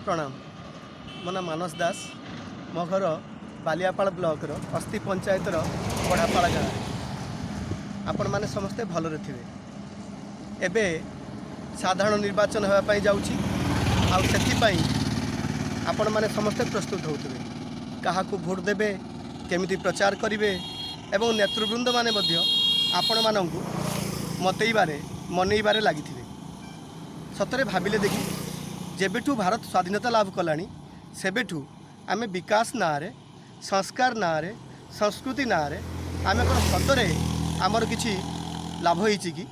प्रणाम। मो ना मानस दास। मो घर बालियापाड़ ब्लॉक अस्थि पंचायत बड़ापाड़ गाँव। आपण मैंने समस्ते भलरे थे। एबे साधारण निर्वाचन होगापाई जाउछि आउ आपण मैंने समस्ते प्रस्तुत होते क्या भोट देवे केमिति प्रचार करेंगे एवं नेतृवृंद माने आपण मानू मतईबारे मनईबारे लगी सतरे भाविले देखी जेबेठू भारत स्वाधीनता लाभ कलानी सेबेठू आमे विकास नारे संस्कार नारे संस्कृति नारे आमे कौन सतरे आमर किछि लाभ होइछि कि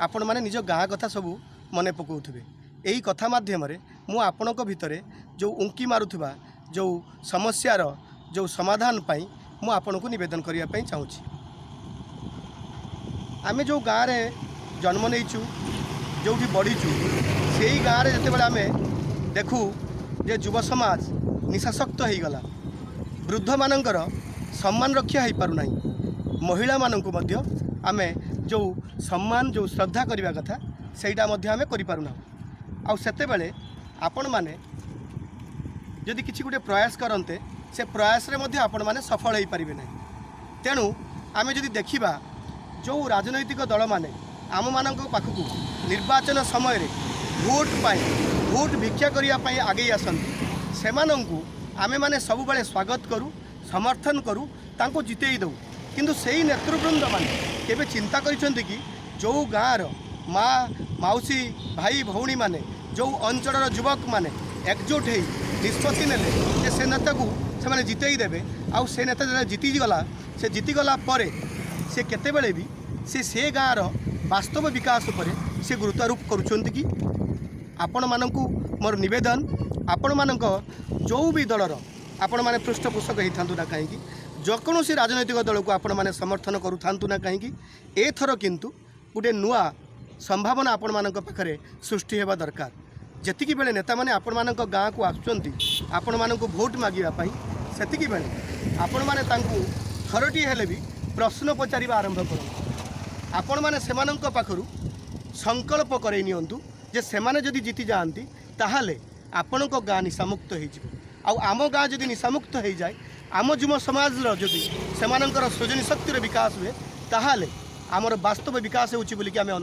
आपण माने निज गाँ कथा सबू मने पकाउथिबे। एही कथा माध्यम मु आपणक भितरे जो उंकी मारुथुबा जो समस्यार जो समाधान पाई मु आपणको निवेदन करिया पई चाहूछि। आमे जो गाँव रे जन्म नहींचु जोठी बढ़ीचु से ही गाँव में जिते आमे देखू जे युव समाज निशाशक्त हो गला, वृद्ध मानकर सम्मान रक्षा हो पारना, महिला मानकु मध्य आमे जो सम्मान जो श्रद्धा करने कथा सेटा आमे करि पारुना। आउ सेते बेले आपण माने जदि किछि गुटे प्रयास करन्ते से प्रयास रे मध्य आपण माने सफल हो पारिबे नै। तेणु आमे जदि देखिबा जो राजनैतिक दल माने आम मानक पाखकु निर्वाचन समय रे भोट भिक्षा करिया पई आगे आसंती सेमानंकु आमे माने सब बेले स्वागत करू समर्थन करू तांको जितेई दऊ। किंतु सेही नेतृवृंद माने केबे चिंता करिसंती कि जो गाँर माँ माउसी भाई भौणी माने जो अंचल युवक माने एकजुट हो निष्पत्ति नेले जे से नेता को से माने जितेई देबे आउ से नेता जे जीतीगला परे से केतेबेले भी से गाँर वास्तव विकास पर से गुरुत्वारोप करुँच कि आपण मानकु मोर निवेदन आपण मानक जो भी दलर आपण माने पृष्ठपोषक होता ना कहीं जेकोसी राजनैतिक दल को आपण माने समर्थन करूँ ना कहीं एथर किंतु गोटे नुआ संभावना आपण मानक पाखरे सृष्टि होगा दरकार। जेतिकी बेले नेता माने आपण मानक गाँ को आसुचंती आपण मानक भोट मागिबा पई सेतिकी बेले आपण माने तांकु थरटी हेले भी प्रश्न पचारिबा आरंभ करूँ। आपण माने सेमानंक पाखरु संकल्प करई नियंतु जे सेमाने जदि जीति जाआंती ताहाले आपणक गाँ निशामुक्त हो जिवो। आउ आम गाँ जदि निशामुक्त हो जाए आम युव समाज जदि सेमानंकर सृजनी शक्तिर विकास हुए ताहाले आमर वास्तव विकास होउछि बोली कि आमे